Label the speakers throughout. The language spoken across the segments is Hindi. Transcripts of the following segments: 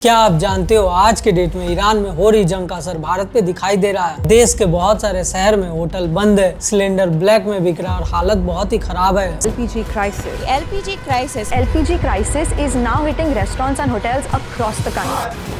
Speaker 1: क्या आप जानते हो आज के डेट में ईरान में हो रही जंग का असर भारत पे दिखाई दे रहा है। देश के बहुत सारे शहर में होटल बंद है, सिलेंडर ब्लैक में बिक रहा है और हालत बहुत ही खराब है।
Speaker 2: LPG crisis is now hitting restaurants and hotels across the country.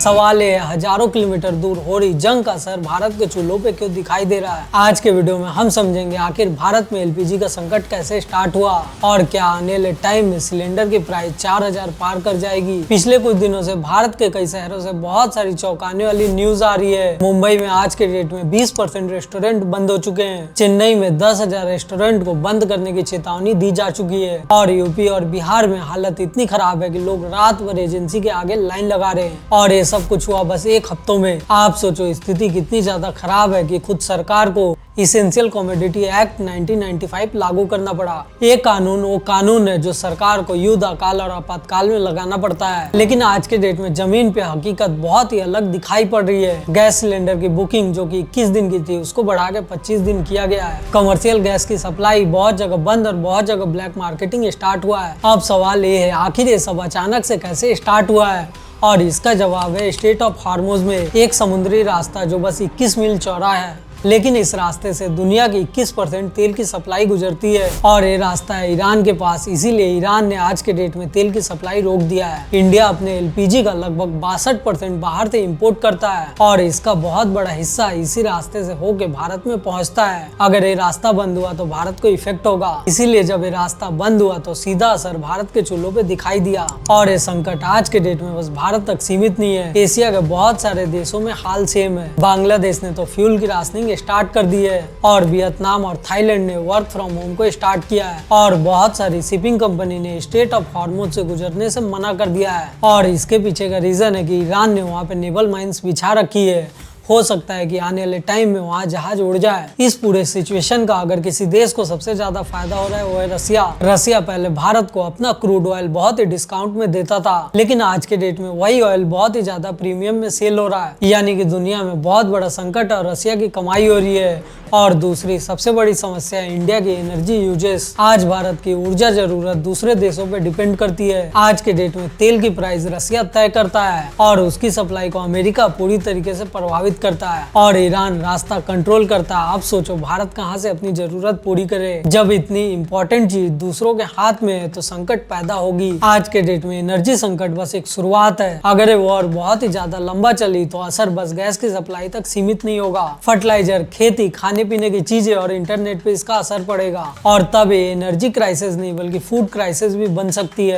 Speaker 1: सवाल ये है, हजारों किलोमीटर दूर हो रही जंग का असर भारत के चूल्हों पे क्यों दिखाई दे रहा है। आज के वीडियो में हम समझेंगे आखिर भारत में एलपीजी का संकट कैसे स्टार्ट हुआ और क्या आने वाले टाइम में सिलेंडर की प्राइस 4000 पार कर जाएगी। पिछले कुछ दिनों से भारत के कई शहरों से बहुत सारी चौंकाने वाली न्यूज आ रही है। मुंबई में आज के डेट में 20% रेस्टोरेंट बंद हो चुके हैं। चेन्नई में 10,000 रेस्टोरेंट को बंद करने की चेतावनी दी जा चुकी है और यूपी और बिहार में हालत इतनी खराब है कि लोग रात भर एजेंसी के आगे लाइन लगा रहे हैं और ये सब कुछ हुआ बस एक हफ्तों में। आप सोचो स्थिति कितनी ज्यादा खराब है कि खुद सरकार को इसेंशियल कमोडिटी एक्ट 1995 लागू करना पड़ा। ये कानून वो कानून है जो सरकार को युद्ध, अकाल और आपातकाल में लगाना पड़ता है। लेकिन आज के डेट में जमीन पे हकीकत बहुत ही अलग दिखाई पड़ रही है। गैस सिलेंडर की बुकिंग जो कि 21 दिन की थी उसको बढ़ा के 25 दिन किया गया है। कमर्शियल गैस की सप्लाई बहुत जगह बंद और बहुत जगह ब्लैक मार्केटिंग स्टार्ट हुआ है। अब सवाल ये है आखिर ये सब अचानक से कैसे स्टार्ट हुआ है और इसका जवाब है स्ट्रेट ऑफ हार्मोज में एक समुद्री रास्ता जो बस 21 मील चौड़ा है, लेकिन इस रास्ते से दुनिया की 21% तेल की सप्लाई गुजरती है और ये रास्ता है ईरान के पास। इसीलिए ईरान ने आज के डेट में तेल की सप्लाई रोक दिया है। इंडिया अपने एलपीजी का लगभग 62% बाहर से इंपोर्ट करता है और इसका बहुत बड़ा हिस्सा इसी रास्ते से होके भारत में पहुंचता है। अगर ये रास्ता बंद हुआ तो भारत को इफेक्ट होगा। इसीलिए जब ये रास्ता बंद हुआ तो सीधा असर भारत के चूल्हों पे दिखाई दिया और ये संकट आज के डेट में बस भारत तक सीमित नहीं है। एशिया के बहुत सारे देशों में हाल सेम है। बांग्लादेश ने तो फ्यूल की राशनिंग स्टार्ट कर दी है और वियतनाम और थाईलैंड ने वर्क फ्रॉम होम को स्टार्ट किया है और बहुत सारी शिपिंग कंपनी ने स्ट्रेट ऑफ हार्मोज से गुजरने से मना कर दिया है और इसके पीछे का रीजन है कि ईरान ने वहाँ पे नेवल माइंस बिछा रखी है। हो सकता है कि आने वाले टाइम में वहाँ जहाज उड़ जाए। इस पूरे सिचुएशन का अगर किसी देश को सबसे ज्यादा फायदा हो रहा है वो है रसिया। रसिया पहले भारत को अपना क्रूड ऑयल बहुत ही डिस्काउंट में देता था, लेकिन आज के डेट में वही ऑयल बहुत ही ज्यादा प्रीमियम में सेल हो रहा है। यानी कि दुनिया में बहुत बड़ा संकट और रसिया की कमाई हो रही है। और दूसरी सबसे बड़ी समस्या है इंडिया की एनर्जी यूजेस। आज भारत की ऊर्जा जरूरत दूसरे देशों पे डिपेंड करती है। आज के डेट में तेल की प्राइस रसिया तय करता है और उसकी सप्लाई को अमेरिका पूरी तरीके से प्रभावित करता है और ईरान रास्ता कंट्रोल करता है। आप सोचो भारत कहां से अपनी जरूरत पूरी करे। जब इतनी इंपॉर्टेंट चीज दूसरों के हाथ में है तो संकट पैदा होगी। आज के डेट में एनर्जी संकट बस एक शुरुआत है। अगर ये वॉर बहुत ही ज्यादा लंबा चली तो असर बस गैस की सप्लाई तक सीमित नहीं होगा। फर्टिलाइजर, खेती, खाने पीने की चीजें और इंटरनेट पे इसका असर पड़ेगा और तब ये एनर्जी क्राइसिस नहीं बल्कि फूड क्राइसिस भी बन सकती है।